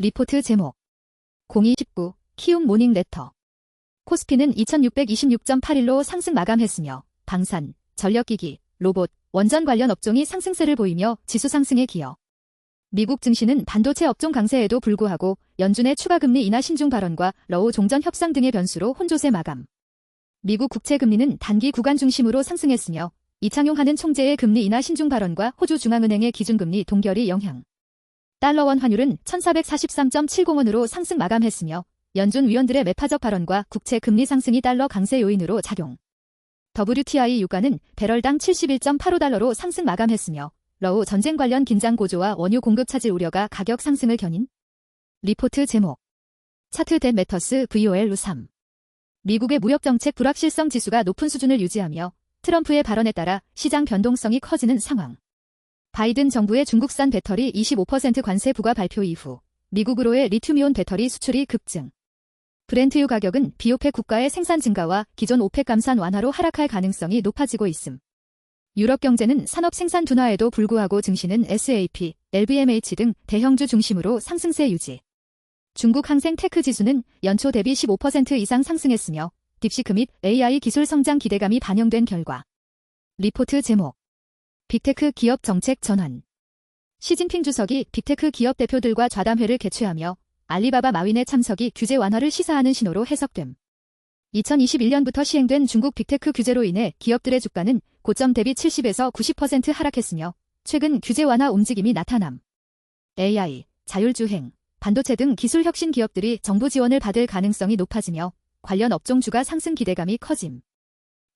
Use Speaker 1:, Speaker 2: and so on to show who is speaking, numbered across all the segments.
Speaker 1: 리포트 제목 0219 키움 모닝 레터. 코스피는 2626.81로 상승 마감했으며 방산, 전력기기, 로봇, 원전 관련 업종이 상승세를 보이며 지수 상승에 기여. 미국 증시는 반도체 업종 강세에도 불구하고 연준의 추가 금리 인하 신중 발언과 러우 종전 협상 등의 변수로 혼조세 마감. 미국 국채 금리는 단기 구간 중심으로 상승했으며 이창용 하는 총재의 금리 인하 신중 발언과 호주 중앙은행의 기준금리 동결이 영향. 달러원 환율은 1443.70원으로 상승 마감했으며 연준 위원들의 매파적 발언과 국채 금리 상승이 달러 강세 요인으로 작용. WTI 유가는 배럴당 71.85달러로 상승 마감했으며 러우 전쟁 관련 긴장 고조와 원유 공급 차질 우려가 가격 상승을 견인. 리포트 제목 차트 댓 매터스 VOL3. 미국의 무역정책 불확실성 지수가 높은 수준을 유지하며 트럼프의 발언에 따라 시장 변동성이 커지는 상황. 바이든 정부의 중국산 배터리 25% 관세 부과 발표 이후 미국으로의 리튬이온 배터리 수출이 급증. 브렌트유 가격은 비오펙 국가의 생산 증가와 기존 오펙 감산 완화로 하락할 가능성이 높아지고 있음. 유럽 경제는 산업 생산 둔화에도 불구하고 증시는 SAP, LVMH 등 대형주 중심으로 상승세 유지. 중국 항생 테크 지수는 연초 대비 15% 이상 상승했으며 딥시크 및 AI 기술 성장 기대감이 반영된 결과. 리포트 제목 빅테크 기업 정책 전환. 시진핑 주석이 빅테크 기업 대표들과 좌담회를 개최하며 알리바바 마윈의 참석이 규제 완화를 시사하는 신호로 해석됨. 2021년부터 시행된 중국 빅테크 규제로 인해 기업들의 주가는 고점 대비 70에서 90% 하락했으며 최근 규제 완화 움직임이 나타남. AI, 자율주행, 반도체 등 기술 혁신 기업들이 정부 지원을 받을 가능성이 높아지며 관련 업종주가 상승 기대감이 커짐.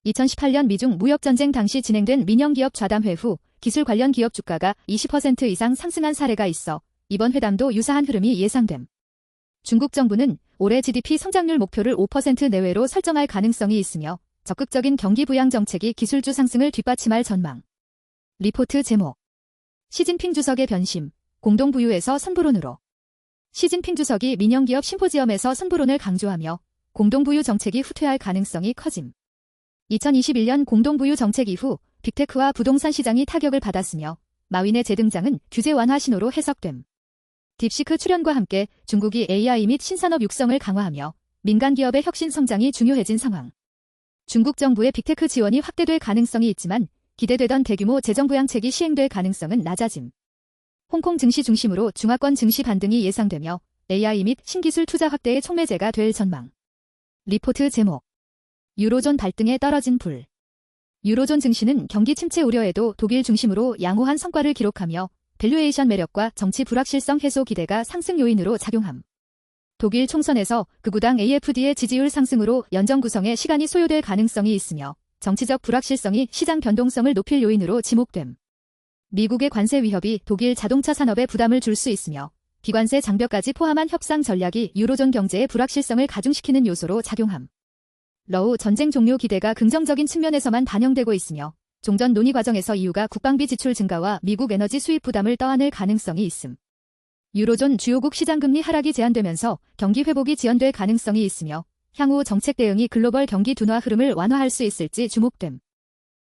Speaker 1: 2018년 미중 무역전쟁 당시 진행된 민영기업 좌담회 후 기술 관련 기업 주가가 20% 이상 상승한 사례가 있어 이번 회담도 유사한 흐름이 예상됨. 중국 정부는 올해 GDP 성장률 목표를 5% 내외로 설정할 가능성이 있으며 적극적인 경기 부양 정책이 기술주 상승을 뒷받침할 전망. 리포트 제목 시진핑 주석의 변심, 공동부유에서 선불론으로. 시진핑 주석이 민영기업 심포지엄에서 선불론을 강조하며 공동부유 정책이 후퇴할 가능성이 커짐. 2021년 공동부유 정책 이후 빅테크와 부동산 시장이 타격을 받았으며 마윈의 재등장은 규제 완화 신호로 해석됨. 딥시크 출현과 함께 중국이 AI 및 신산업 육성을 강화하며 민간 기업의 혁신 성장이 중요해진 상황. 중국 정부의 빅테크 지원이 확대될 가능성이 있지만 기대되던 대규모 재정 부양책이 시행될 가능성은 낮아짐. 홍콩 증시 중심으로 중화권 증시 반등이 예상되며 AI 및 신기술 투자 확대의 촉매제가 될 전망. 리포트 제목 유로존 발등에 떨어진 불. 유로존 증시는 경기 침체 우려에도 독일 중심으로 양호한 성과를 기록하며 밸류에이션 매력과 정치 불확실성 해소 기대가 상승 요인으로 작용함. 독일 총선에서 극우당 AfD의 지지율 상승으로 연정 구성에 시간이 소요될 가능성이 있으며 정치적 불확실성이 시장 변동성을 높일 요인으로 지목됨. 미국의 관세 위협이 독일 자동차 산업에 부담을 줄 수 있으며 비관세 장벽까지 포함한 협상 전략이 유로존 경제의 불확실성을 가중시키는 요소로 작용함. 러우 전쟁 종료 기대가 긍정적인 측면에서만 반영되고 있으며 종전 논의 과정에서 EU가 국방비 지출 증가와 미국 에너지 수입 부담을 떠안을 가능성이 있음. 유로존 주요국 시장금리 하락이 제한되면서 경기 회복이 지연될 가능성이 있으며 향후 정책 대응이 글로벌 경기 둔화 흐름을 완화할 수 있을지 주목됨.